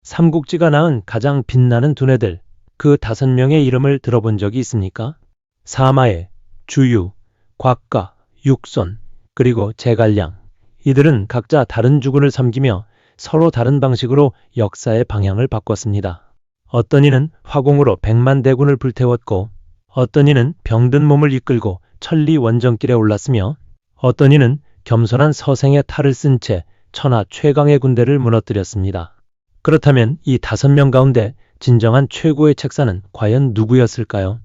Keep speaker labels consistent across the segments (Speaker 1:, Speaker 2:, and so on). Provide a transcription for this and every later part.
Speaker 1: 삼국지가 낳은 가장 빛나는 두뇌들, 그 5명의 이름을 들어본 적이 있습니까? 사마의, 주유, 곽가, 육손, 그리고 제갈량. 이들은 각자 다른 주군을 섬기며 서로 다른 방식으로 역사의 방향을 바꿨습니다. 어떤 이는 화공으로 100만 대군을 불태웠고, 어떤 이는 병든 몸을 이끌고 천리 원정길에 올랐으며, 어떤 이는 겸손한 서생의 탈을 쓴 채 천하 최강의 군대를 무너뜨렸습니다. 그렇다면 이 5명 가운데 진정한 최고의 책사는 과연 누구였을까요?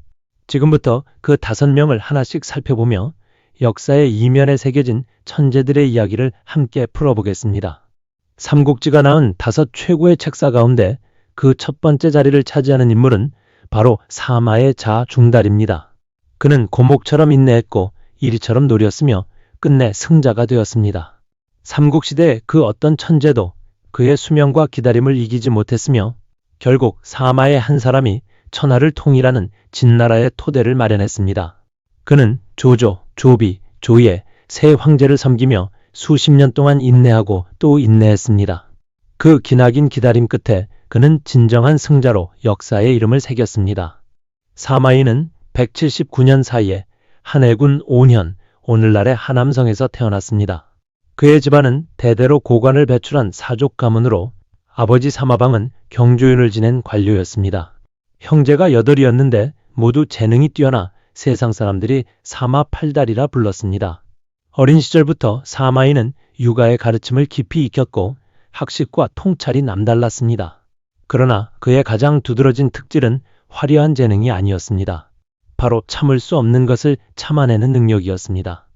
Speaker 1: 지금부터 그 5명을 하나씩 살펴보며 역사의 이면에 새겨진 천재들의 이야기를 함께 풀어보겠습니다. 삼국지가 낳은 5 최고의 책사 가운데 그 첫 번째 자리를 차지하는 인물은 바로 사마의 자 중달입니다. 그는 고목처럼 인내했고 이리처럼 노렸으며 끝내 승자가 되었습니다. 삼국시대의 그 어떤 천재도 그의 수명과 기다림을 이기지 못했으며 결국 사마의 한 사람이 천하를 통일하는 진나라의 토대를 마련했습니다. 그는 조조, 조비, 조예 세 황제를 섬기며 수십 년 동안 인내하고 또 인내했습니다. 그 기나긴 기다림 끝에 그는 진정한 승자로 역사의 이름을 새겼습니다. 사마이는 179년 사이에 한해군 온현, 오늘날의 하남성에서 태어났습니다. 그의 집안은 대대로 고관을 배출한 사족 가문으로 아버지 사마방은 경조윤을 지낸 관료였습니다. 형제가 8이었는데 모두 재능이 뛰어나 세상 사람들이 사마팔달이라 불렀습니다. 어린 시절부터 사마이는 육아의 가르침을 깊이 익혔고 학식과 통찰이 남달랐습니다. 그러나 그의 가장 두드러진 특질은 화려한 재능이 아니었습니다. 바로 참을 수 없는 것을 참아내는 능력이었습니다.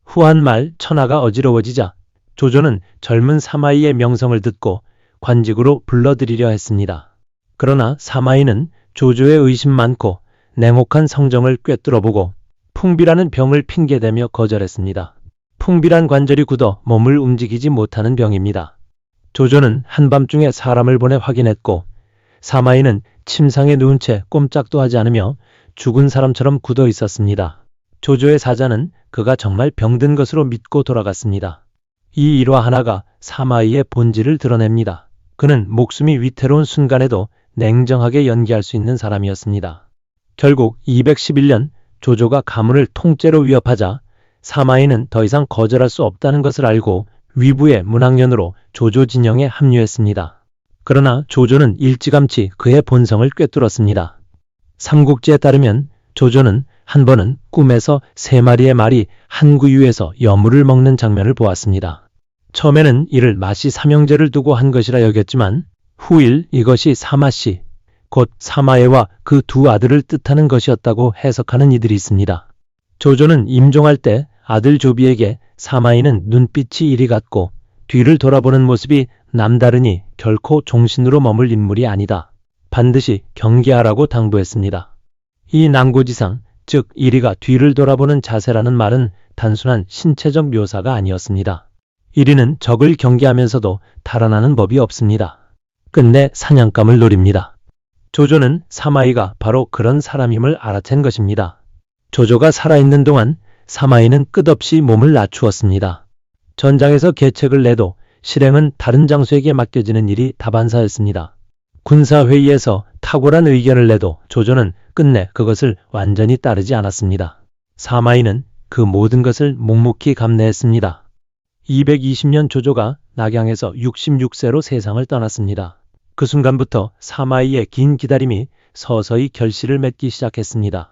Speaker 1: 후한 말 천하가 어지러워지자 조조는 젊은 사마이의 명성을 듣고 관직으로 불러들이려 했습니다. 그러나 사마이는 조조의 의심 많고 냉혹한 성정을 꿰뚫어보고 풍비라는 병을 핑계대며 거절했습니다. 풍비란 관절이 굳어 몸을 움직이지 못하는 병입니다. 조조는 한밤중에 사람을 보내 확인했고 사마이는 침상에 누운 채 꼼짝도 하지 않으며 죽은 사람처럼 굳어 있었습니다. 조조의 사자는 그가 정말 병든 것으로 믿고 돌아갔습니다. 이 일화 하나가 사마이의 본질을 드러냅니다. 그는 목숨이 위태로운 순간에도 냉정하게 연기할 수 있는 사람이었습니다. 결국 211년 조조가 가문을 통째로 위협하자 사마이는 더 이상 거절할 수 없다는 것을 알고 위부의 문학년으로 조조 진영에 합류했습니다. 그러나 조조는 일찌감치 그의 본성을 꿰뚫었습니다. 삼국지에 따르면 조조는 한 번은 꿈에서 3마리의 말이 한 구유에서 여물을 먹는 장면을 보았습니다. 처음에는 이를 마시 삼형제를 두고 한 것이라 여겼지만 후일 이것이 사마씨, 곧 사마예와 그 2 아들을 뜻하는 것이었다고 해석하는 이들이 있습니다. 조조는 임종할 때 아들 조비에게 사마이는 눈빛이 이리 같고 뒤를 돌아보는 모습이 남다르니 결코 종신으로 머물 인물이 아니다. 반드시 경계하라고 당부했습니다. 이 난고지상, 즉 이리가 뒤를 돌아보는 자세라는 말은 단순한 신체적 묘사가 아니었습니다. 이리는 적을 경계하면서도 달아나는 법이 없습니다. 끝내 사냥감을 노립니다. 조조는 사마이가 바로 그런 사람임을 알아챈 것입니다. 조조가 살아있는 동안 사마이는 끝없이 몸을 낮추었습니다. 전장에서 계책을 내도 실행은 다른 장수에게 맡겨지는 일이 다반사였습니다. 군사회의에서 탁월한 의견을 내도 조조는 끝내 그것을 완전히 따르지 않았습니다. 사마이는 그 모든 것을 묵묵히 감내했습니다. 220년 조조가 낙양에서 66세로 세상을 떠났습니다. 그 순간부터 사마이의 긴 기다림이 서서히 결실을 맺기 시작했습니다.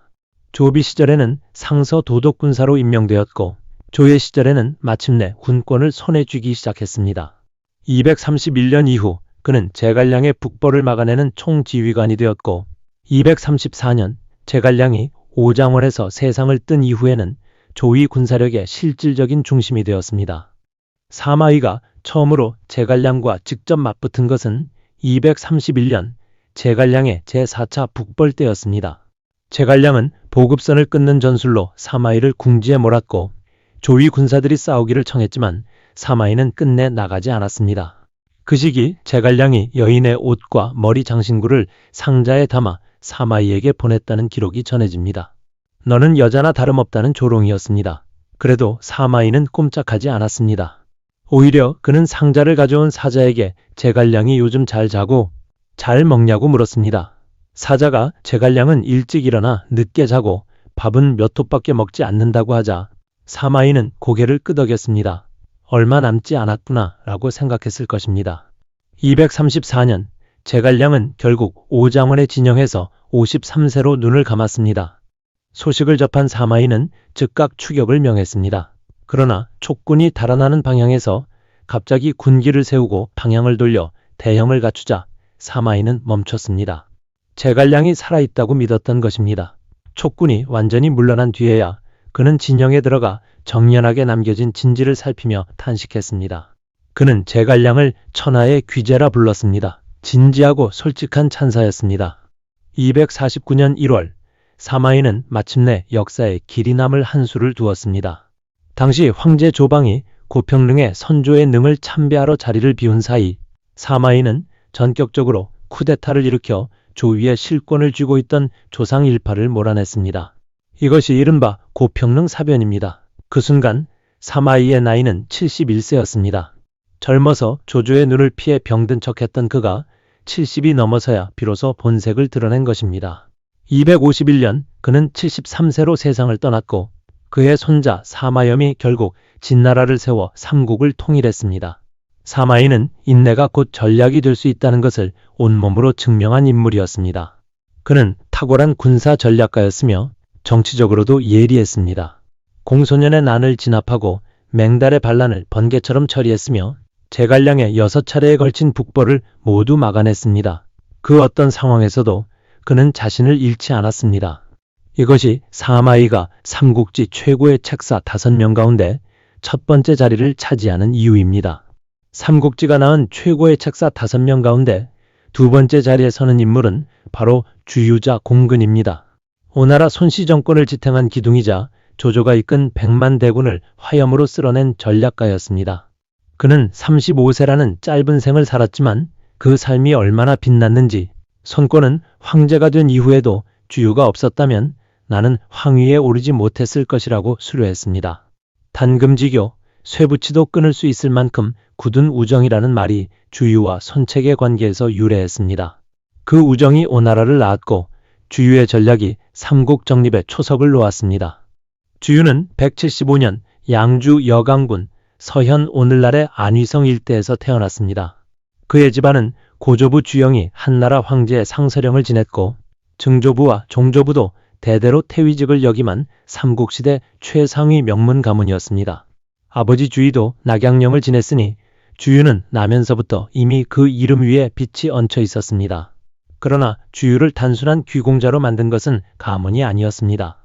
Speaker 1: 조비 시절에는 상서 도독군사로 임명되었고 조예 시절에는 마침내 군권을 손에 쥐기 시작했습니다. 231년 이후 그는 제갈량의 북벌을 막아내는 총지휘관이 되었고 234년 제갈량이 오장원에서 세상을 뜬 이후에는 조위 군사력의 실질적인 중심이 되었습니다. 사마이가 처음으로 제갈량과 직접 맞붙은 것은 231년 제갈량의 제4차 북벌 때였습니다. 제갈량은 보급선을 끊는 전술로 사마이를 궁지에 몰았고 조위 군사들이 싸우기를 청했지만 사마이는 끝내 나가지 않았습니다. 그 시기 제갈량이 여인의 옷과 머리 장신구를 상자에 담아 사마이에게 보냈다는 기록이 전해집니다. 너는 여자나 다름없다는 조롱이었습니다. 그래도 사마이는 꼼짝하지 않았습니다. 오히려 그는 상자를 가져온 사자에게 제갈량이 요즘 잘 자고 잘 먹냐고 물었습니다. 사자가 제갈량은 일찍 일어나 늦게 자고 밥은 몇 톱밖에 먹지 않는다고 하자 사마이는 고개를 끄덕였습니다. 얼마 남지 않았구나 라고 생각했을 것입니다. 234년 제갈량은 결국 오장원에 진영해서 53세로 눈을 감았습니다. 소식을 접한 사마이는 즉각 추격을 명했습니다. 그러나 촉군이 달아나는 방향에서 갑자기 군기를 세우고 방향을 돌려 대형을 갖추자 사마이는 멈췄습니다. 제갈량이 살아있다고 믿었던 것입니다. 촉군이 완전히 물러난 뒤에야 그는 진영에 들어가 정연하게 남겨진 진지를 살피며 탄식했습니다. 그는 제갈량을 천하의 귀재라 불렀습니다. 진지하고 솔직한 찬사였습니다. 249년 1월 사마이는 마침내 역사에 길이 남을 한 수를 두었습니다. 당시 황제 조방이 고평릉의 선조의 능을 참배하러 자리를 비운 사이 사마이는 전격적으로 쿠데타를 일으켜 조위의 실권을 쥐고 있던 조상 일파를 몰아냈습니다. 이것이 이른바 고평릉 사변입니다. 그 순간 사마이의 나이는 71세였습니다. 젊어서 조조의 눈을 피해 병든 척했던 그가 70이 넘어서야 비로소 본색을 드러낸 것입니다. 251년 그는 73세로 세상을 떠났고 그의 손자 사마염이 결국 진나라를 세워 삼국을 통일했습니다. 사마이는 인내가 곧 전략이 될 수 있다는 것을 온몸으로 증명한 인물이었습니다. 그는 탁월한 군사 전략가였으며 정치적으로도 예리했습니다. 공소년의 난을 진압하고 맹달의 반란을 번개처럼 처리했으며 제갈량의 6차례에 걸친 북벌을 모두 막아냈습니다. 그 어떤 상황에서도 그는 자신을 잃지 않았습니다. 이것이 사마이가 삼국지 최고의 책사 5명 가운데 첫 번째 자리를 차지하는 이유입니다. 삼국지가 낳은 최고의 책사 5명 가운데 두 번째 자리에 서는 인물은 바로 주유자 공근입니다. 오나라 손씨 정권을 지탱한 기둥이자 조조가 이끈 100만 대군을 화염으로 쓸어낸 전략가였습니다. 그는 35세라는 짧은 생을 살았지만 그 삶이 얼마나 빛났는지 손권은 황제가 된 이후에도 주유가 없었다면 나는 황위에 오르지 못했을 것이라고 수료했습니다. 단금지교, 쇠붙이도 끊을 수 있을 만큼 굳은 우정이라는 말이 주유와 손책의 관계에서 유래했습니다. 그 우정이 오나라를 낳았고 주유의 전략이 삼국 정립의 초석을 놓았습니다. 주유는 175년 양주 여강군 서현 오늘날의 안위성 일대에서 태어났습니다. 그의 집안은 고조부 주영이 한나라 황제의 상서령을 지냈고 증조부와 종조부도 대대로 태위직을 역임한 삼국시대 최상위 명문 가문이었습니다. 아버지 주의도 낙양령을 지냈으니 주유는 나면서부터 이미 그 이름 위에 빛이 얹혀 있었습니다. 그러나 주유를 단순한 귀공자로 만든 것은 가문이 아니었습니다.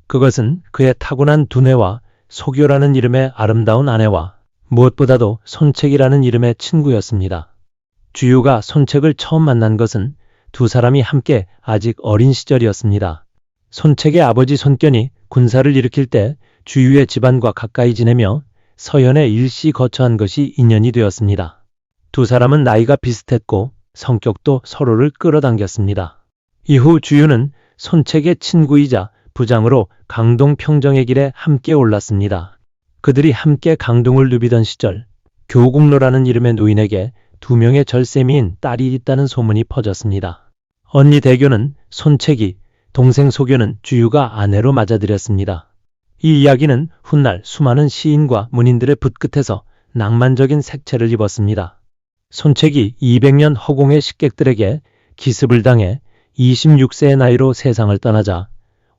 Speaker 1: 그것은 그의 타고난 두뇌와 소교라는 이름의 아름다운 아내와 무엇보다도 손책이라는 이름의 친구였습니다. 주유가 손책을 처음 만난 것은 두 사람이 함께 아직 어린 시절이었습니다. 손책의 아버지 손견이 군사를 일으킬 때 주유의 집안과 가까이 지내며 서현에 일시 거처한 것이 인연이 되었습니다. 두 사람은 나이가 비슷했고 성격도 서로를 끌어당겼습니다. 이후 주유는 손책의 친구이자 부장으로 강동 평정의 길에 함께 올랐습니다. 그들이 함께 강동을 누비던 시절 교국로라는 이름의 노인에게 2명의 절세미인 딸이 있다는 소문이 퍼졌습니다. 언니 대교는 손책이, 동생 소교는 주유가 아내로 맞아들였습니다. 이 이야기는 훗날 수많은 시인과 문인들의 붓끝에서 낭만적인 색채를 입었습니다. 손책이 200년 허공의 식객들에게 기습을 당해 26세의 나이로 세상을 떠나자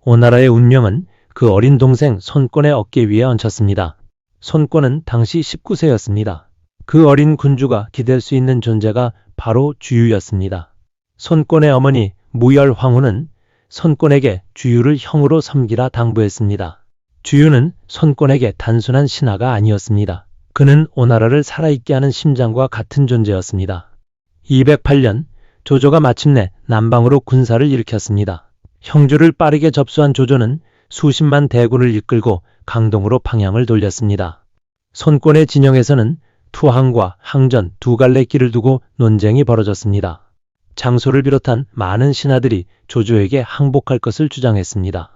Speaker 1: 오나라의 운명은 그 어린 동생 손권의 어깨 위에 얹혔습니다. 손권은 당시 19세였습니다. 그 어린 군주가 기댈 수 있는 존재가 바로 주유였습니다. 손권의 어머니 무열황후는 손권에게 주유를 형으로 섬기라 당부했습니다. 주유는 손권에게 단순한 신하가 아니었습니다. 그는 오나라를 살아있게 하는 심장과 같은 존재였습니다. 208년 조조가 마침내 남방으로 군사를 일으켰습니다. 형주를 빠르게 접수한 조조는 수십만 대군을 이끌고 강동으로 방향을 돌렸습니다. 손권의 진영에서는 투항과 항전 두 갈래 길을 두고 논쟁이 벌어졌습니다. 장소를 비롯한 많은 신하들이 조조에게 항복할 것을 주장했습니다.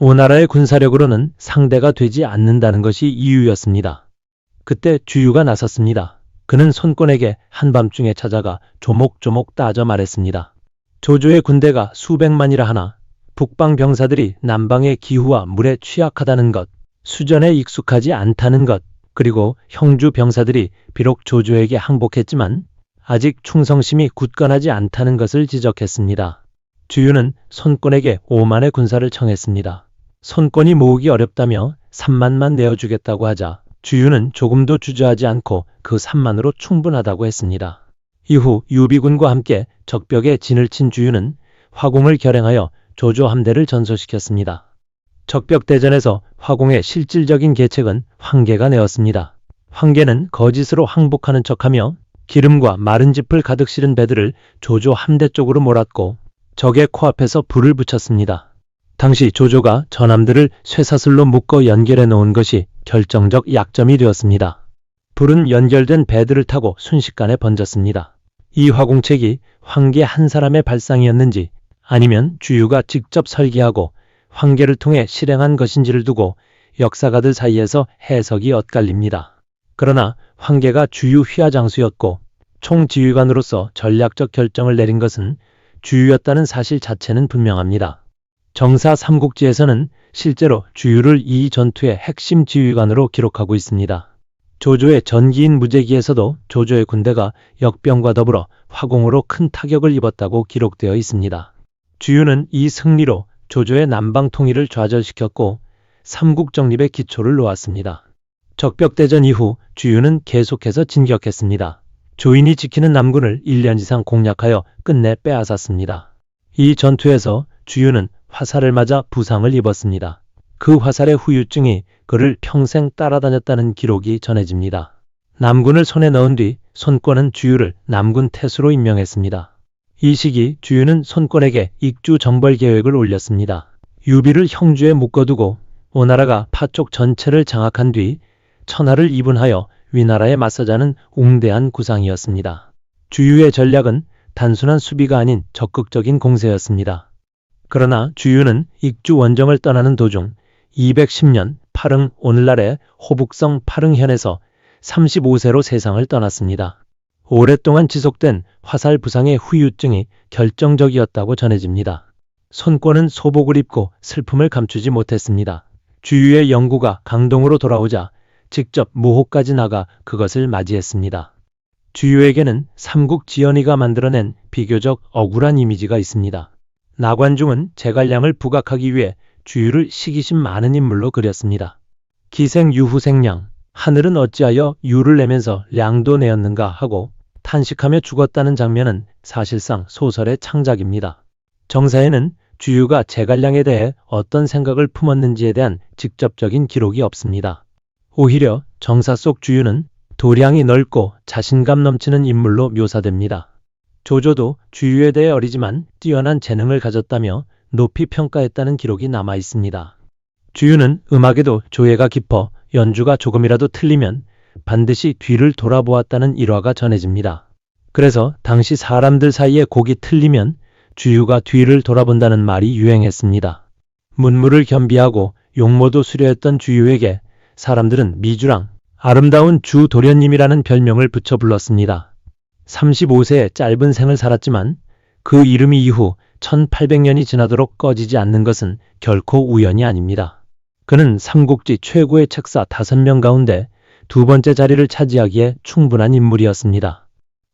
Speaker 1: 오나라의 군사력으로는 상대가 되지 않는다는 것이 이유였습니다. 그때 주유가 나섰습니다. 그는 손권에게 한밤중에 찾아가 조목조목 따져 말했습니다. 조조의 군대가 수백만이라 하나 북방 병사들이 남방의 기후와 물에 취약하다는 것, 수전에 익숙하지 않다는 것, 그리고 형주 병사들이 비록 조조에게 항복했지만 아직 충성심이 굳건하지 않다는 것을 지적했습니다. 주유는 손권에게 5만의 군사를 청했습니다. 손권이 모으기 어렵다며 3만만 내어주겠다고 하자 주유는 조금도 주저하지 않고 그 3만으로 충분하다고 했습니다. 이후 유비군과 함께 적벽에 진을 친 주유는 화공을 결행하여 조조 함대를 전소시켰습니다. 적벽대전에서 화공의 실질적인 계책은 황계가 내었습니다. 황계는 거짓으로 항복하는 척하며 기름과 마른 짚을 가득 실은 배들을 조조 함대 쪽으로 몰았고 적의 코앞에서 불을 붙였습니다. 당시 조조가 전함들을 쇠사슬로 묶어 연결해 놓은 것이 결정적 약점이 되었습니다. 불은 연결된 배들을 타고 순식간에 번졌습니다. 이 화공책이 황계 한 사람의 발상이었는지 아니면 주유가 직접 설계하고 황계를 통해 실행한 것인지를 두고 역사가들 사이에서 해석이 엇갈립니다. 그러나 황계가 주유 휘하장수였고 총지휘관으로서 전략적 결정을 내린 것은 주유였다는 사실 자체는 분명합니다. 정사 삼국지에서는 실제로 주유를 이 전투의 핵심 지휘관으로 기록하고 있습니다. 조조의 전기인 무제기에서도 조조의 군대가 역병과 더불어 화공으로 큰 타격을 입었다고 기록되어 있습니다. 주유는 이 승리로 조조의 남방 통일을 좌절시켰고 삼국 정립의 기초를 놓았습니다. 적벽대전 이후 주유는 계속해서 진격했습니다. 조인이 지키는 남군을 1년 이상 공략하여 끝내 빼앗았습니다. 이 전투에서 주유는 화살을 맞아 부상을 입었습니다. 그 화살의 후유증이 그를 평생 따라다녔다는 기록이 전해집니다. 남군을 손에 넣은 뒤 손권은 주유를 남군 태수로 임명했습니다. 이 시기 주유는 손권에게 익주 정벌 계획을 올렸습니다. 유비를 형주에 묶어두고 오나라가 파쪽 전체를 장악한 뒤 천하를 이분하여 위나라에 맞서자는 웅대한 구상이었습니다. 주유의 전략은 단순한 수비가 아닌 적극적인 공세였습니다. 그러나 주유는 익주 원정을 떠나는 도중 210년 파릉 오늘날의 호북성 파릉현에서 35세로 세상을 떠났습니다. 오랫동안 지속된 화살 부상의 후유증이 결정적이었다고 전해집니다. 손권은 소복을 입고 슬픔을 감추지 못했습니다. 주유의 영구가 강동으로 돌아오자 직접 무호까지 나가 그것을 맞이했습니다. 주유에게는 삼국 지연이가 만들어낸 비교적 억울한 이미지가 있습니다. 나관중은 제갈량을 부각하기 위해 주유를 시기심 많은 인물로 그렸습니다. 기생 유후생량, 하늘은 어찌하여 유를 내면서 량도 내었는가 하고 탄식하며 죽었다는 장면은 사실상 소설의 창작입니다. 정사에는 주유가 제갈량에 대해 어떤 생각을 품었는지에 대한 직접적인 기록이 없습니다. 오히려 정사 속 주유는 도량이 넓고 자신감 넘치는 인물로 묘사됩니다. 조조도 주유에 대해 어리지만 뛰어난 재능을 가졌다며 높이 평가했다는 기록이 남아 있습니다. 주유는 음악에도 조예가 깊어 연주가 조금이라도 틀리면 반드시 뒤를 돌아보았다는 일화가 전해집니다. 그래서 당시 사람들 사이에 곡이 틀리면 주유가 뒤를 돌아본다는 말이 유행했습니다. 문무를 겸비하고 용모도 수려했던 주유에게 사람들은 미주랑, 아름다운 주도련님이라는 별명을 붙여 불렀습니다. 35세의 짧은 생을 살았지만 그 이름이 이후 1800년이 지나도록 꺼지지 않는 것은 결코 우연이 아닙니다. 그는 삼국지 최고의 책사 5명 가운데 두 번째 자리를 차지하기에 충분한 인물이었습니다.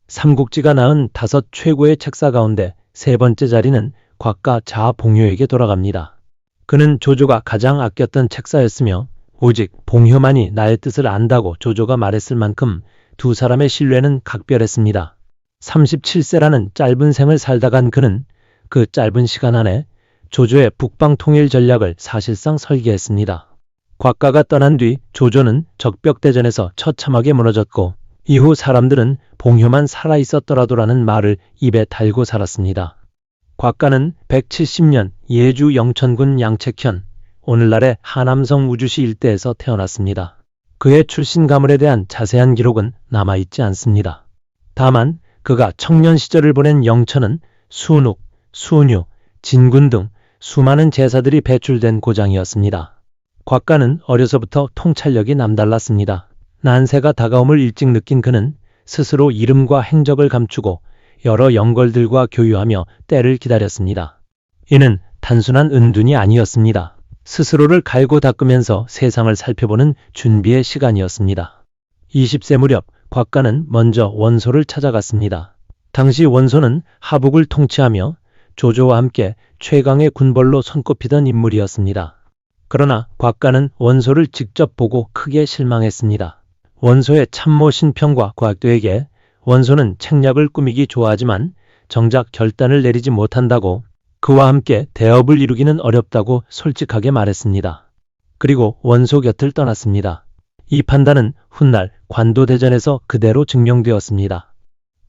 Speaker 1: 삼국지가 낳은 5 최고의 책사 가운데 세 번째 자리는 곽가 자봉효에게 돌아갑니다. 그는 조조가 가장 아꼈던 책사였으며 오직 봉효만이 나의 뜻을 안다고 조조가 말했을 만큼 두 사람의 신뢰는 각별했습니다. 37세라는 짧은 생을 살다 간 그는 그 짧은 시간 안에 조조의 북방 통일 전략을 사실상 설계했습니다. 곽가가 떠난 뒤 조조는 적벽대전에서 처참하게 무너졌고 이후 사람들은 봉효만 살아있었더라도라는 말을 입에 달고 살았습니다. 곽가는 170년 예주 영천군 양책현, 오늘날의 하남성 우주시 일대에서 태어났습니다. 그의 출신 가문에 대한 자세한 기록은 남아있지 않습니다. 다만 그가 청년 시절을 보낸 영천은 순욱, 순유, 진군 등 수많은 제사들이 배출된 고장이었습니다. 곽가는 어려서부터 통찰력이 남달랐습니다. 난세가 다가옴을 일찍 느낀 그는 스스로 이름과 행적을 감추고 여러 영걸들과 교유하며 때를 기다렸습니다. 이는 단순한 은둔이 아니었습니다. 스스로를 갈고 닦으면서 세상을 살펴보는 준비의 시간이었습니다. 20세 무렵 곽가는 먼저 원소를 찾아갔습니다. 당시 원소는 하북을 통치하며 조조와 함께 최강의 군벌로 손꼽히던 인물이었습니다. 그러나 곽가는 원소를 직접 보고 크게 실망했습니다. 원소의 참모 신평과 곽도에게 원소는 책략을 꾸미기 좋아하지만 정작 결단을 내리지 못한다고, 그와 함께 대업을 이루기는 어렵다고 솔직하게 말했습니다. 그리고 원소 곁을 떠났습니다. 이 판단은 훗날 관도대전에서 그대로 증명되었습니다.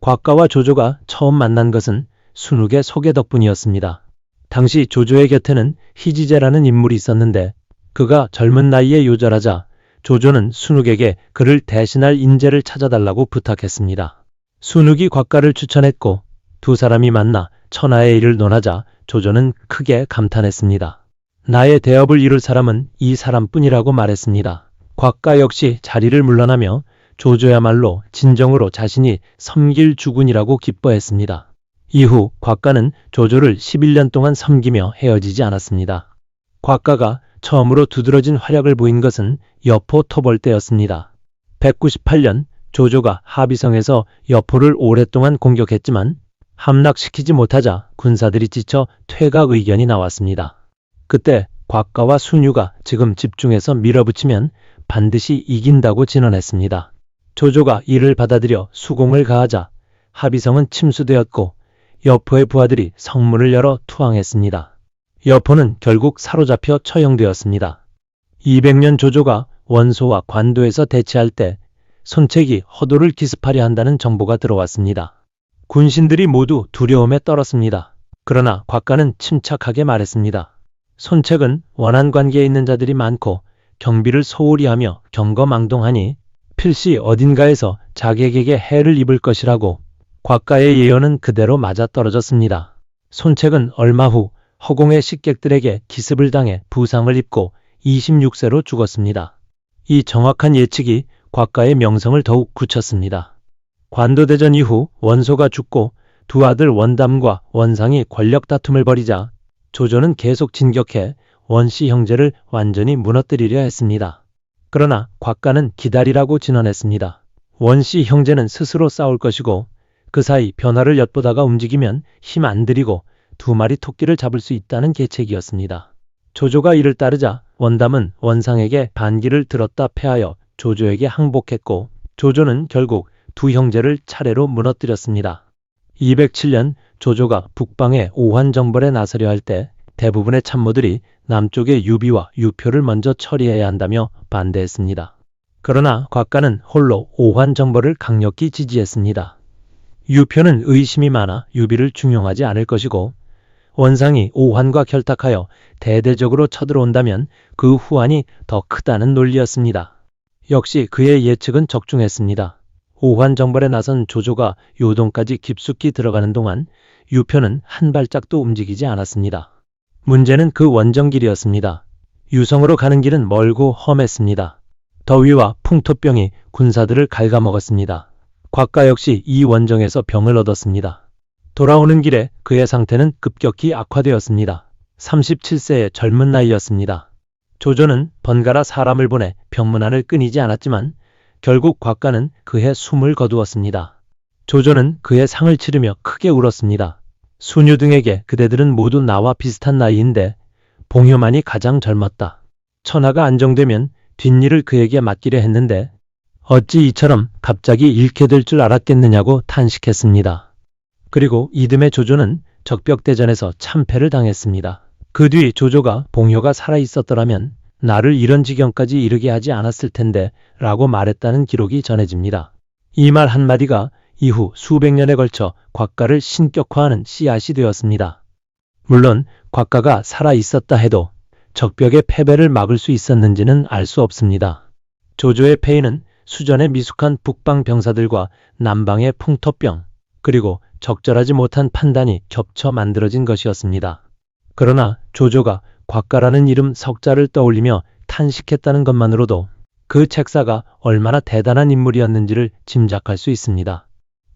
Speaker 1: 곽가와 조조가 처음 만난 것은 순욱의 소개 덕분이었습니다. 당시 조조의 곁에는 희지제라는 인물이 있었는데 그가 젊은 나이에 요절하자 조조는 순욱에게 그를 대신할 인재를 찾아달라고 부탁했습니다. 순욱이 곽가를 추천했고 두 사람이 만나 천하의 일을 논하자 조조는 크게 감탄했습니다. 나의 대업을 이룰 사람은 이 사람뿐이라고 말했습니다. 곽가 역시 자리를 물러나며 조조야말로 진정으로 자신이 섬길 주군이라고 기뻐했습니다. 이후 곽가는 조조를 11년 동안 섬기며 헤어지지 않았습니다. 곽가가 처음으로 두드러진 활약을 보인 것은 여포 토벌 때였습니다. 198년 조조가 하비성에서 여포를 오랫동안 공격했지만 함락시키지 못하자 군사들이 지쳐 퇴각 의견이 나왔습니다. 그때 곽가와 순유가 지금 집중해서 밀어붙이면 반드시 이긴다고 진언했습니다. 조조가 이를 받아들여 수공을 가하자 하비성은 침수되었고 여포의 부하들이 성문을 열어 투항했습니다. 여포는 결국 사로잡혀 처형되었습니다. 200년 조조가 원소와 관도에서 대치할 때 손책이 허도를 기습하려 한다는 정보가 들어왔습니다. 군신들이 모두 두려움에 떨었습니다. 그러나 곽가는 침착하게 말했습니다. 손책은 원한 관계에 있는 자들이 많고 경비를 소홀히 하며 경거망동하니 필시 어딘가에서 자객에게 해를 입을 것이라고. 곽가의 예언은 그대로 맞아떨어졌습니다. 손책은 얼마 후 허공의 식객들에게 기습을 당해 부상을 입고 26세로 죽었습니다. 이 정확한 예측이 곽가의 명성을 더욱 굳혔습니다. 관도대전 이후 원소가 죽고 두 아들 원담과 원상이 권력 다툼을 벌이자 조조는 계속 진격해 원씨 형제를 완전히 무너뜨리려 했습니다. 그러나 곽가는 기다리라고 진언했습니다. 원씨 형제는 스스로 싸울 것이고 그 사이 변화를 엿보다가 움직이면 힘 안 들이고 두 마리 토끼를 잡을 수 있다는 계책이었습니다. 조조가 이를 따르자 원담은 원상에게 반기를 들었다 패하여 조조에게 항복했고 조조는 결국 두 형제를 차례로 무너뜨렸습니다. 207년 조조가 북방의 오환정벌에 나서려 할 때 대부분의 참모들이 남쪽의 유비와 유표를 먼저 처리해야 한다며 반대했습니다. 그러나 곽가는 홀로 오환정벌을 강력히 지지했습니다. 유표는 의심이 많아 유비를 중용하지 않을 것이고 원상이 오환과 결탁하여 대대적으로 쳐들어온다면 그 후환이 더 크다는 논리였습니다. 역시 그의 예측은 적중했습니다. 오환정벌에 나선 조조가 요동까지 깊숙이 들어가는 동안 유표는 한 발짝도 움직이지 않았습니다. 문제는 그 원정길이었습니다. 유성으로 가는 길은 멀고 험했습니다. 더위와 풍토병이 군사들을 갉아먹었습니다. 곽가 역시 이 원정에서 병을 얻었습니다. 돌아오는 길에 그의 상태는 급격히 악화되었습니다. 37세의 젊은 나이였습니다. 조조는 번갈아 사람을 보내 병문안을 끊이지 않았지만 결국 곽가는 그의 숨을 거두었습니다. 조조는 그의 상을 치르며 크게 울었습니다. 순유 등에게 그대들은 모두 나와 비슷한 나이인데 봉효만이 가장 젊었다. 천하가 안정되면 뒷일을 그에게 맡기려 했는데 어찌 이처럼 갑자기 잃게 될 줄 알았겠느냐고 탄식했습니다. 그리고 이듬해 조조는 적벽대전에서 참패를 당했습니다. 그 뒤 조조가 봉효가 살아있었더라면 나를 이런 지경까지 이르게 하지 않았을 텐데 라고 말했다는 기록이 전해집니다. 이 말 한마디가 이후 수백 년에 걸쳐 곽가를 신격화하는 씨앗이 되었습니다. 물론 곽가가 살아있었다 해도 적벽의 패배를 막을 수 있었는지는 알 수 없습니다. 조조의 패인은 수전에 미숙한 북방 병사들과 남방의 풍토병, 그리고 적절하지 못한 판단이 겹쳐 만들어진 것이었습니다. 그러나 조조가 곽가라는 이름 석자를 떠올리며 탄식했다는 것만으로도 그 책사가 얼마나 대단한 인물이었는지를 짐작할 수 있습니다.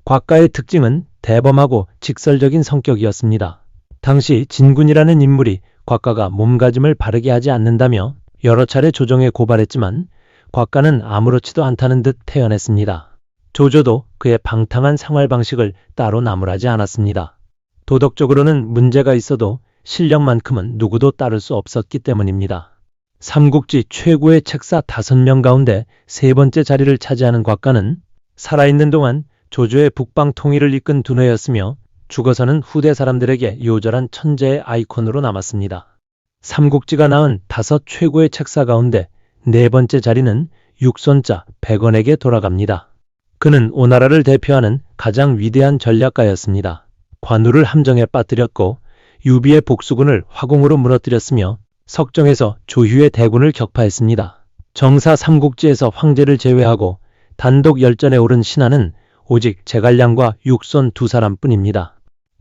Speaker 1: 곽가의 특징은 대범하고 직설적인 성격이었습니다. 당시 진군이라는 인물이 곽가가 몸가짐을 바르게 하지 않는다며 여러 차례 조정에 고발했지만 곽가는 아무렇지도 않다는 듯 태연했습니다. 조조도 그의 방탕한 생활 방식을 따로 나무라지 않았습니다. 도덕적으로는 문제가 있어도 실력만큼은 누구도 따를 수 없었기 때문입니다. 삼국지 최고의 책사 5명 가운데 3번째 자리를 차지하는 곽가는 살아있는 동안 조조의 북방 통일을 이끈 두뇌였으며 죽어서는 후대 사람들에게 요절한 천재의 아이콘으로 남았습니다. 삼국지가 낳은 5 최고의 책사 가운데 4번째 자리는 육손자 백원에게 돌아갑니다. 그는 오나라를 대표하는 가장 위대한 전략가였습니다. 관우를 함정에 빠뜨렸고 유비의 복수군을 화공으로 무너뜨렸으며 석정에서 조휴의 대군을 격파했습니다. 정사 삼국지에서 황제를 제외하고 단독 열전에 오른 신하는 오직 제갈량과 육손 2사람뿐입니다.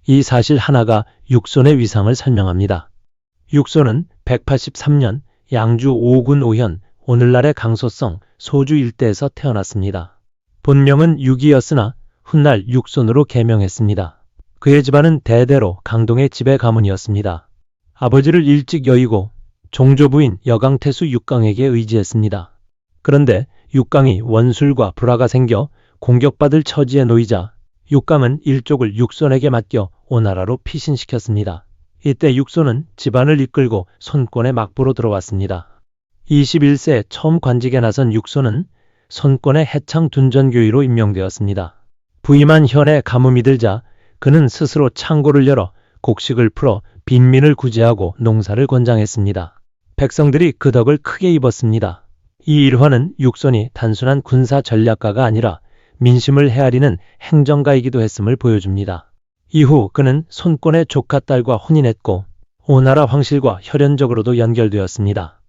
Speaker 1: 이 사실 하나가 육손의 위상을 설명합니다. 육손은 183년 양주 5군 오현 오늘날의 강소성 소주 일대에서 태어났습니다. 본명은 육이였으나 훗날 육손으로 개명했습니다. 그의 집안은 대대로 강동의 지배 가문이었습니다. 아버지를 일찍 여의고 종조부인 여강태수 육강에게 의지했습니다. 그런데 육강이 원술과 불화가 생겨 공격받을 처지에 놓이자 육강은 일족을 육손에게 맡겨 오나라로 피신시켰습니다. 이때 육손은 집안을 이끌고 손권의 막부로 들어왔습니다. 21세에 처음 관직에 나선 육손은 손권의 해창 둔전교의로 임명되었습니다. 부임한 현에 가뭄이 들자 그는 스스로 창고를 열어 곡식을 풀어 빈민을 구제하고 농사를 권장했습니다. 백성들이 그 덕을 크게 입었습니다. 이 일화는 육손이 단순한 군사 전략가가 아니라 민심을 헤아리는 행정가이기도 했음을 보여줍니다. 이후 그는 손권의 조카딸과 혼인했고 오나라 황실과 혈연적으로도 연결되었습니다.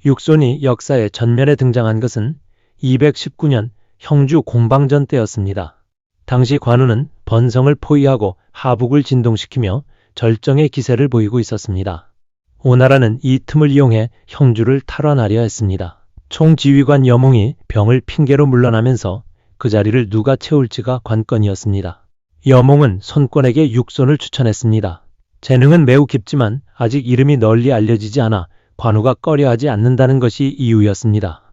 Speaker 1: 육손이 역사의 전면에 등장한 것은 219년 형주 공방전 때였습니다. 당시 관우는 번성을 포위하고 하북을 진동시키며 절정의 기세를 보이고 있었습니다. 오나라는 이 틈을 이용해 형주를 탈환하려 했습니다. 총지휘관 여몽이 병을 핑계로 물러나면서 그 자리를 누가 채울지가 관건이었습니다. 여몽은 손권에게 육손을 추천했습니다. 재능은 매우 깊지만 아직 이름이 널리 알려지지 않아 관우가 꺼려하지 않는다는 것이 이유였습니다.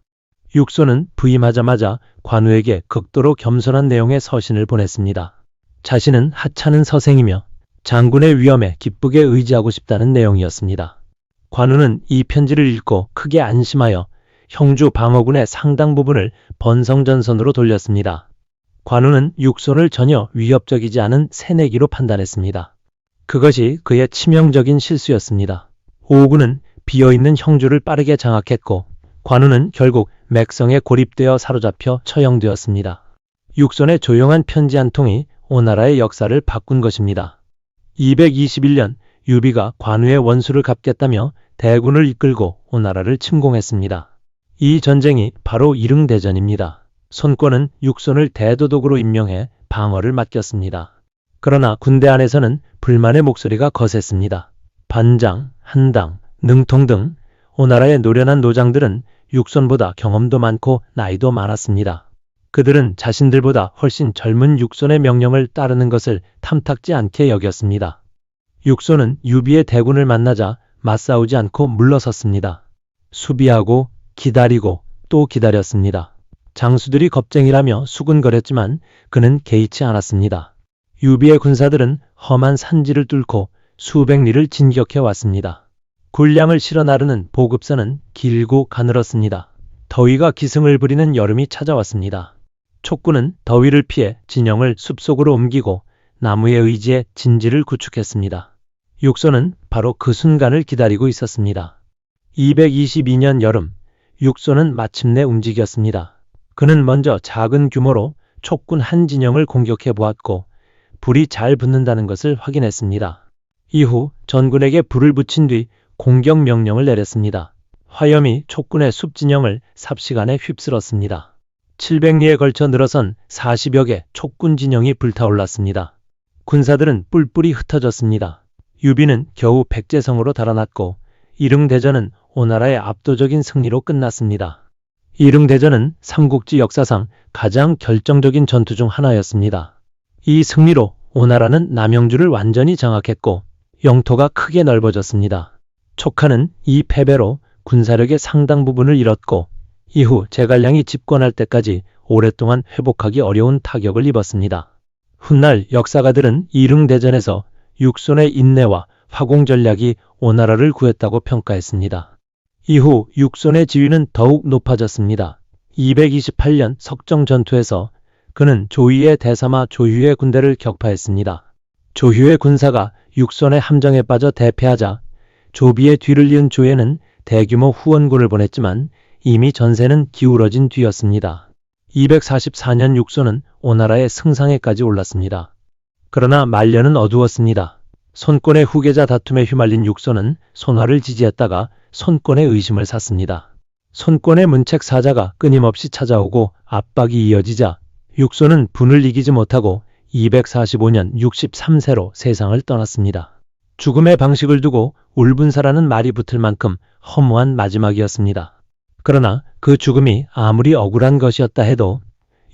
Speaker 1: 육손은 부임하자마자 관우에게 극도로 겸손한 내용의 서신을 보냈습니다. 자신은 하찮은 서생이며 장군의 위엄에 기쁘게 의지하고 싶다는 내용이었습니다. 관우는 이 편지를 읽고 크게 안심하여 형주 방어군의 상당 부분을 번성전선으로 돌렸습니다. 관우는 육손을 전혀 위협적이지 않은 새내기로 판단했습니다. 그것이 그의 치명적인 실수였습니다. 오군은 비어있는 형주를 빠르게 장악했고 관우는 결국 맥성에 고립되어 사로잡혀 처형되었습니다. 육손의 조용한 편지 한 통이 오나라의 역사를 바꾼 것입니다. 221년 유비가 관우의 원수를 갚겠다며 대군을 이끌고 오나라를 침공했습니다. 이 전쟁이 바로 이릉대전입니다. 손권은 육손을 대도독으로 임명해 방어를 맡겼습니다. 그러나 군대 안에서는 불만의 목소리가 거셌습니다. 반장, 한당, 능통 등 오나라의 노련한 노장들은 육손보다 경험도 많고 나이도 많았습니다. 그들은 자신들보다 훨씬 젊은 육손의 명령을 따르는 것을 탐탁지 않게 여겼습니다. 육손은 유비의 대군을 만나자 맞싸우지 않고 물러섰습니다. 수비하고 기다리고 또 기다렸습니다. 장수들이 겁쟁이라며 수군거렸지만 그는 개의치 않았습니다. 유비의 군사들은 험한 산지를 뚫고 수백 리를 진격해 왔습니다. 군량을 실어 나르는 보급선은 길고 가늘었습니다. 더위가 기승을 부리는 여름이 찾아왔습니다. 촉군은 더위를 피해 진영을 숲속으로 옮기고 나무에 의지해 진지를 구축했습니다. 육손은 바로 그 순간을 기다리고 있었습니다. 222년 여름, 육손은 마침내 움직였습니다. 그는 먼저 작은 규모로 촉군 한 진영을 공격해 보았고 불이 잘 붙는다는 것을 확인했습니다. 이후 전군에게 불을 붙인 뒤 공격 명령을 내렸습니다. 화염이 촉군의 숲 진영을 삽시간에 휩쓸었습니다. 700리에 걸쳐 늘어선 40여 개 촉군 진영이 불타올랐습니다. 군사들은 뿔뿔이 흩어졌습니다. 유비는 겨우 백제성으로 달아났고 이릉대전은 오나라의 압도적인 승리로 끝났습니다. 이릉대전은 삼국지 역사상 가장 결정적인 전투 중 하나였습니다. 이 승리로 오나라는 남영주를 완전히 장악했고 영토가 크게 넓어졌습니다. 촉하는 이 패배로 군사력의 상당 부분을 잃었고 이후 제갈량이 집권할 때까지 오랫동안 회복하기 어려운 타격을 입었습니다. 훗날 역사가들은 이릉대전에서 육손의 인내와 화공 전략이 오나라를 구했다고 평가했습니다. 이후 육손의 지위는 더욱 높아졌습니다. 228년 석정 전투에서 그는 조이의 대사마 조휴의 군대를 격파했습니다. 조휴의 군사가 육손의 함정에 빠져 대패하자 조비의 뒤를 이은 조예는 대규모 후원군을 보냈지만 이미 전세는 기울어진 뒤였습니다. 244년 육손은 오나라의 승상에까지 올랐습니다. 그러나 말년은 어두웠습니다. 손권의 후계자 다툼에 휘말린 육손은 손화를 지지했다가 손권의 의심을 샀습니다. 손권의 문책 사자가 끊임없이 찾아오고 압박이 이어지자 육손은 분을 이기지 못하고 245년 63세로 세상을 떠났습니다. 죽음의 방식을 두고 울분사라는 말이 붙을 만큼 허무한 마지막이었습니다. 그러나 그 죽음이 아무리 억울한 것이었다 해도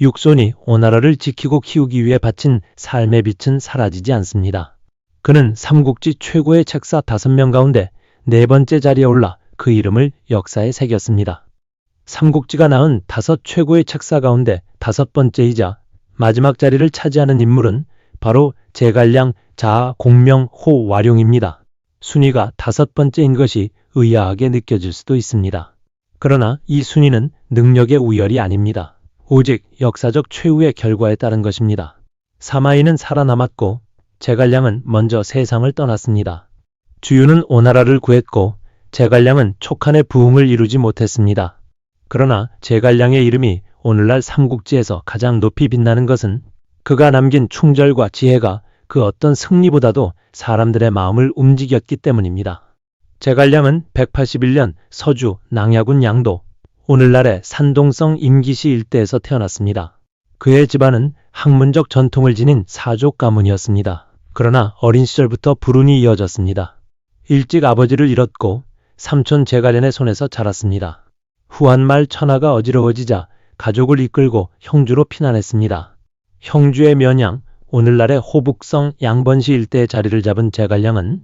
Speaker 1: 육손이 오나라를 지키고 키우기 위해 바친 삶의 빛은 사라지지 않습니다. 그는 삼국지 최고의 책사 5명 가운데 4번째 자리에 올라 그 이름을 역사에 새겼습니다. 삼국지가 낳은 5 최고의 책사 가운데 5번째이자 마지막 자리를 차지하는 인물은 바로 제갈량, 자하, 공명, 호, 와룡입니다. 순위가 5번째인 것이 의아하게 느껴질 수도 있습니다. 그러나 이 순위는 능력의 우열이 아닙니다. 오직 역사적 최후의 결과에 따른 것입니다. 사마이는 살아남았고 제갈량은 먼저 세상을 떠났습니다. 주유는 오나라를 구했고 제갈량은 촉한의 부흥을 이루지 못했습니다. 그러나 제갈량의 이름이 오늘날 삼국지에서 가장 높이 빛나는 것은 그가 남긴 충절과 지혜가 그 어떤 승리보다도 사람들의 마음을 움직였기 때문입니다. 제갈량은 181년 서주 낭야군 양도, 오늘날의 산동성 임기시 일대에서 태어났습니다. 그의 집안은 학문적 전통을 지닌 사족 가문이었습니다. 그러나 어린 시절부터 불운이 이어졌습니다. 일찍 아버지를 잃었고 삼촌 제갈련의 손에서 자랐습니다. 후한말 천하가 어지러워지자 가족을 이끌고 형주로 피난했습니다. 형주의 면양, 오늘날의 호북성 양번시 일대에 자리를 잡은 제갈량은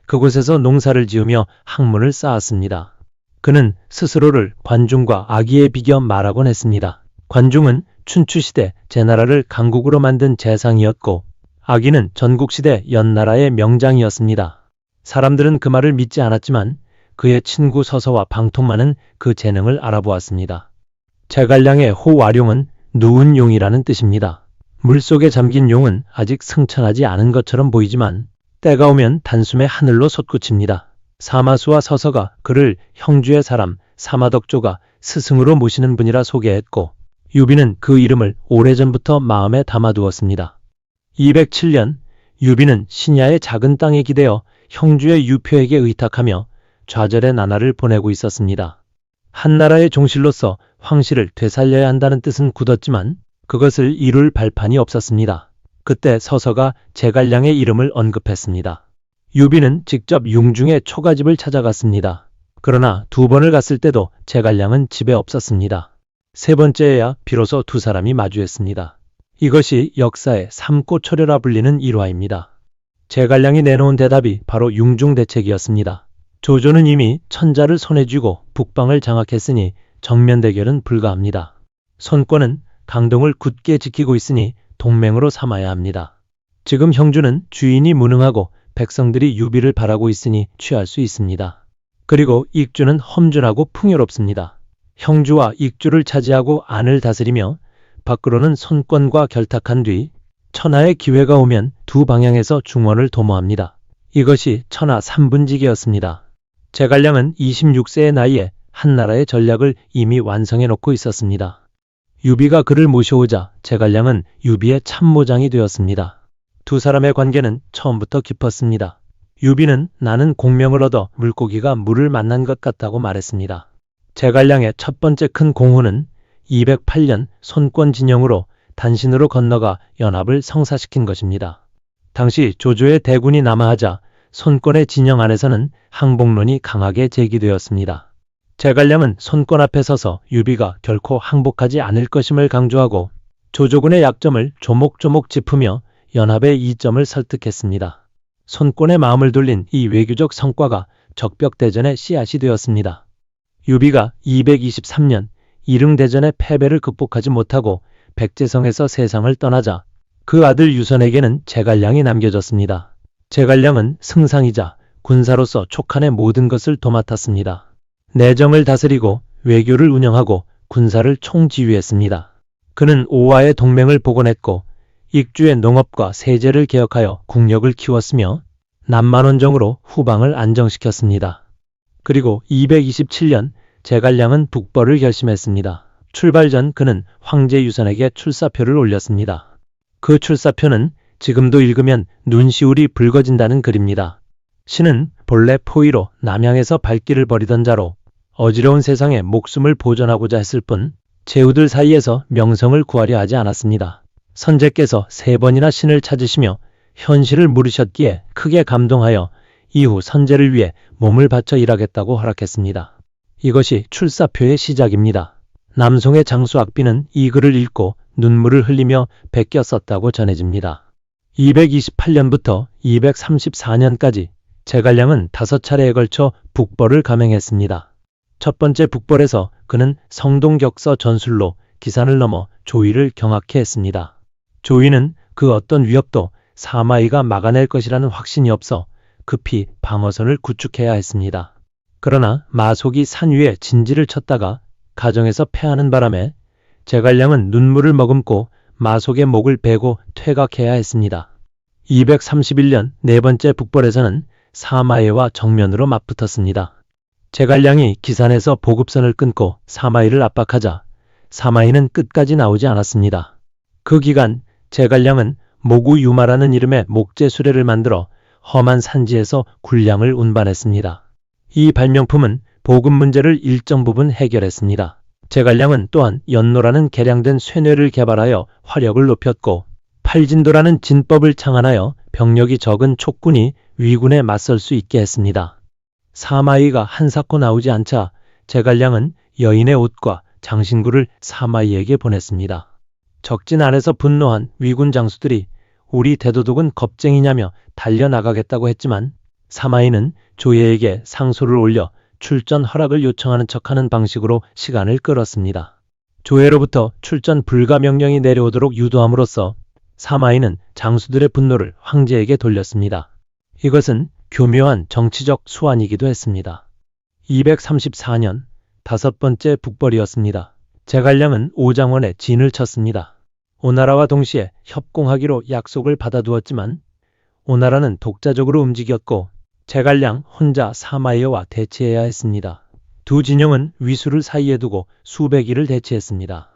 Speaker 1: 그곳에서 농사를 지으며 학문을 쌓았습니다. 그는 스스로를 관중과 아기에 비겨 말하곤 했습니다. 관중은 춘추시대 제나라를 강국으로 만든 재상이었고 아기는 전국시대 연나라의 명장이었습니다. 사람들은 그 말을 믿지 않았지만 그의 친구 서서와 방통만은 그 재능을 알아보았습니다. 제갈량의 호와룡은 누운 용이라는 뜻입니다. 물속에 잠긴 용은 아직 승천하지 않은 것처럼 보이지만 때가 오면 단숨에 하늘로 솟구칩니다. 사마수와 서서가 그를 형주의 사람 사마덕조가 스승으로 모시는 분이라 소개했고 유비는 그 이름을 오래전부터 마음에 담아두었습니다. 207년 유비는 신야의 작은 땅에 기대어 형주의 유표에게 의탁하며 좌절의 나날을 보내고 있었습니다. 한나라의 종실로서 황실을 되살려야 한다는 뜻은 굳었지만 그것을 이룰 발판이 없었습니다. 그때 서서가 제갈량의 이름을 언급했습니다. 유비는 직접 융중의 초가집을 찾아갔습니다. 그러나 2번을 갔을 때도 제갈량은 집에 없었습니다. 3번째에야 비로소 2 사람이 마주했습니다. 이것이 역사의 삼고초려라 불리는 일화입니다. 제갈량이 내놓은 대답이 바로 융중대책이었습니다. 조조는 이미 천자를 손에 쥐고 북방을 장악했으니 정면 대결은 불가합니다. 손권은 강동을 굳게 지키고 있으니 동맹으로 삼아야 합니다. 지금 형주는 주인이 무능하고 백성들이 유비를 바라고 있으니 취할 수 있습니다. 그리고 익주는 험준하고 풍요롭습니다. 형주와 익주를 차지하고 안을 다스리며 밖으로는 손권과 결탁한 뒤 천하의 기회가 오면 2 방향에서 중원을 도모합니다. 이것이 천하 3분지계였습니다. 제갈량은 26세의 나이에 한나라의 전략을 이미 완성해 놓고 있었습니다. 유비가 그를 모셔오자 제갈량은 유비의 참모장이 되었습니다. 2 사람의 관계는 처음부터 깊었습니다. 유비는 나는 공명을 얻어 물고기가 물을 만난 것 같다고 말했습니다. 제갈량의 첫 번째 큰 공헌은 208년 손권 진영으로 단신으로 건너가 연합을 성사시킨 것입니다. 당시 조조의 대군이 남하하자 손권의 진영 안에서는 항복론이 강하게 제기되었습니다. 제갈량은 손권 앞에 서서 유비가 결코 항복하지 않을 것임을 강조하고 조조군의 약점을 조목조목 짚으며 연합의 이점을 설득했습니다. 손권의 마음을 돌린 이 외교적 성과가 적벽대전의 씨앗이 되었습니다. 유비가 223년 이릉대전의 패배를 극복하지 못하고 백제성에서 세상을 떠나자 그 아들 유선에게는 제갈량이 남겨졌습니다. 제갈량은 승상이자 군사로서 촉한의 모든 것을 도맡았습니다. 내정을 다스리고 외교를 운영하고 군사를 총지휘했습니다. 그는 오와의 동맹을 복원했고 익주의 농업과 세제를 개혁하여 국력을 키웠으며 남만원정으로 후방을 안정시켰습니다. 그리고 227년 제갈량은 북벌을 결심했습니다. 출발 전 그는 황제 유선에게 출사표를 올렸습니다. 그 출사표는 지금도 읽으면 눈시울이 붉어진다는 글입니다. 신은 본래 포위로 남양에서 발길을 벌이던 자로 어지러운 세상에 목숨을 보존하고자 했을 뿐 제후들 사이에서 명성을 구하려 하지 않았습니다. 선제께서 3번이나 신을 찾으시며 현실을 물으셨기에 크게 감동하여 이후 선제를 위해 몸을 바쳐 일하겠다고 허락했습니다. 이것이 출사표의 시작입니다. 남송의 장수 악비는 이 글을 읽고 눈물을 흘리며 베껴 썼다고 전해집니다. 228년부터 234년까지 제갈량은 5차례에 걸쳐 북벌을 감행했습니다. 첫 번째 북벌에서 그는 성동격서 전술로 기산을 넘어 조이를 경악해 했습니다. 조이는 그 어떤 위협도 사마이가 막아낼 것이라는 확신이 없어 급히 방어선을 구축해야 했습니다. 그러나 마속이 산 위에 진지를 쳤다가 가정에서 패하는 바람에 제갈량은 눈물을 머금고 마속의 목을 베고 퇴각해야 했습니다. 231년 네 번째 북벌에서는 사마이와 정면으로 맞붙었습니다. 제갈량이 기산에서 보급선을 끊고 사마이를 압박하자 사마이는 끝까지 나오지 않았습니다. 그 기간 제갈량은 모구유마라는 이름의 목재 수레를 만들어 험한 산지에서 군량을 운반했습니다. 이 발명품은 보급 문제를 일정 부분 해결했습니다. 제갈량은 또한 연노라는 개량된 쇠뇌를 개발하여 화력을 높였고 팔진도라는 진법을 창안하여 병력이 적은 촉군이 위군에 맞설 수 있게 했습니다. 사마이가 한사코 나오지 않자 제갈량은 여인의 옷과 장신구를 사마이에게 보냈습니다. 적진 안에서 분노한 위군 장수들이 우리 대도독은 겁쟁이냐며 달려나가겠다고 했지만 사마이는 조예에게 상소를 올려 출전 허락을 요청하는 척하는 방식으로 시간을 끌었습니다. 조예로부터 출전 불가 명령이 내려오도록 유도함으로써 사마이는 장수들의 분노를 황제에게 돌렸습니다. 이것은 교묘한 정치적 수완이기도 했습니다. 234년 5번째 북벌이었습니다. 제갈량은 오장원에 진을 쳤습니다. 오나라와 동시에 협공하기로 약속을 받아두었지만 오나라는 독자적으로 움직였고 제갈량 혼자 사마이어와 대치해야 했습니다. 두 진영은 위수를 사이에 두고 수백일을 대치했습니다.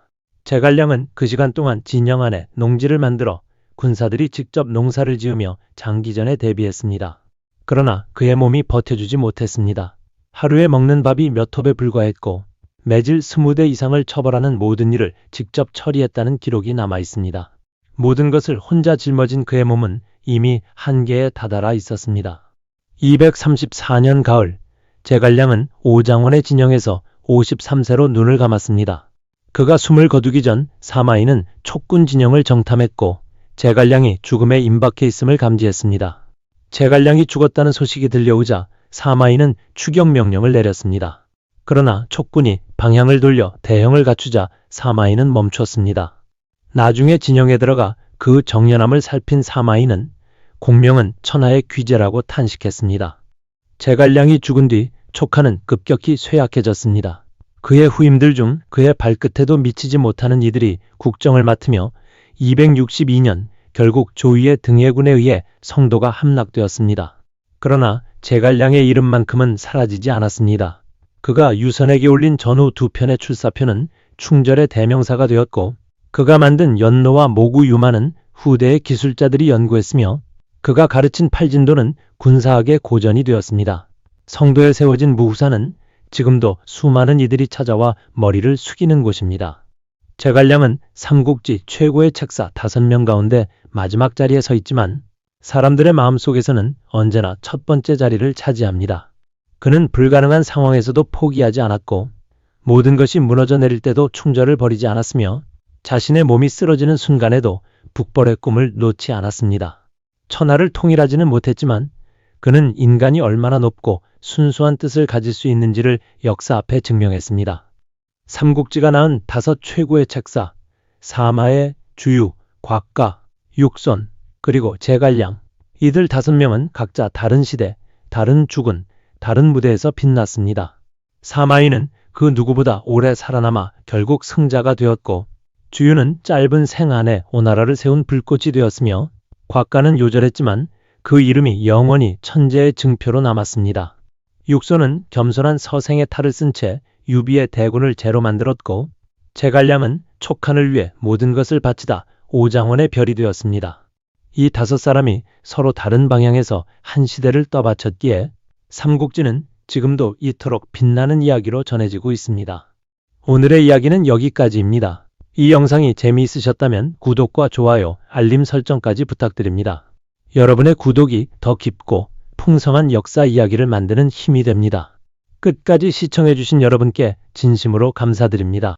Speaker 1: 제갈량은 그 시간 동안 진영 안에 농지를 만들어 군사들이 직접 농사를 지으며 장기전에 대비했습니다. 그러나 그의 몸이 버텨주지 못했습니다. 하루에 먹는 밥이 몇 톱에 불과했고 매질 20대 이상을 처벌하는 모든 일을 직접 처리했다는 기록이 남아 있습니다. 모든 것을 혼자 짊어진 그의 몸은 이미 한계에 다다라 있었습니다. 234년 가을 제갈량은 오장원의 진영에서 53세로 눈을 감았습니다. 그가 숨을 거두기 전 사마이는 촉군 진영을 정탐했고 제갈량이 죽음에 임박해 있음을 감지했습니다. 제갈량이 죽었다는 소식이 들려오자 사마이는 추격 명령을 내렸습니다. 그러나 촉군이 방향을 돌려 대형을 갖추자 사마이는 멈췄습니다. 나중에 진영에 들어가 그 정연함을 살핀 사마이는 공명은 천하의 귀재라고 탄식했습니다. 제갈량이 죽은 뒤 촉하는 급격히 쇠약해졌습니다. 그의 후임들 중 그의 발끝에도 미치지 못하는 이들이 국정을 맡으며 262년 결국 조이의 등해군에 의해 성도가 함락되었습니다. 그러나 제갈량의 이름만큼은 사라지지 않았습니다. 그가 유선에게 올린 전후 2편의 출사표는 충절의 대명사가 되었고 그가 만든 연노와 모구유마는 후대의 기술자들이 연구했으며 그가 가르친 팔진도는 군사학의 고전이 되었습니다. 성도에 세워진 무후사는 지금도 수많은 이들이 찾아와 머리를 숙이는 곳입니다. 제갈량은 삼국지 최고의 책사 5명 가운데 마지막 자리에 서 있지만 사람들의 마음속에서는 언제나 첫 번째 자리를 차지합니다. 그는 불가능한 상황에서도 포기하지 않았고 모든 것이 무너져 내릴 때도 충절을 버리지 않았으며 자신의 몸이 쓰러지는 순간에도 북벌의 꿈을 놓지 않았습니다. 천하를 통일하지는 못했지만 그는 인간이 얼마나 높고 순수한 뜻을 가질 수 있는지를 역사 앞에 증명했습니다. 삼국지가 낳은 5 최고의 책사, 사마의 주유, 곽가, 육손, 그리고 제갈량, 이들 5명은 각자 다른 시대, 다른 죽은, 다른 무대에서 빛났습니다. 사마이는 그 누구보다 오래 살아남아 결국 승자가 되었고, 주유는 짧은 생 안에 오나라를 세운 불꽃이 되었으며, 곽가는 요절했지만 그 이름이 영원히 천재의 증표로 남았습니다. 육손은 겸손한 서생의 탈을 쓴 채 유비의 대군을 제로 만들었고, 제갈량은 촉한을 위해 모든 것을 바치다 오장원의 별이 되었습니다. 이 5사람이 서로 다른 방향에서 한 시대를 떠받쳤기에 삼국지는 지금도 이토록 빛나는 이야기로 전해지고 있습니다. 오늘의 이야기는 여기까지입니다. 이 영상이 재미있으셨다면 구독과 좋아요, 알림 설정까지 부탁드립니다. 여러분의 구독이 더 깊고 풍성한 역사 이야기를 만드는 힘이 됩니다. 끝까지 시청해주신 여러분께 진심으로 감사드립니다.